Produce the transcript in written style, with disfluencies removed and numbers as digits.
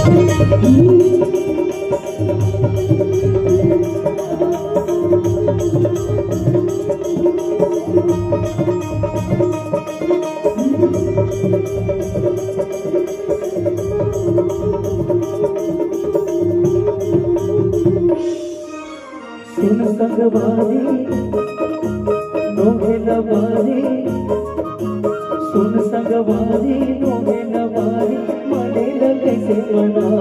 सुन संगवारी नोहे नवारी, सुन संगवारी नोहे नवारी, मने लगे से मना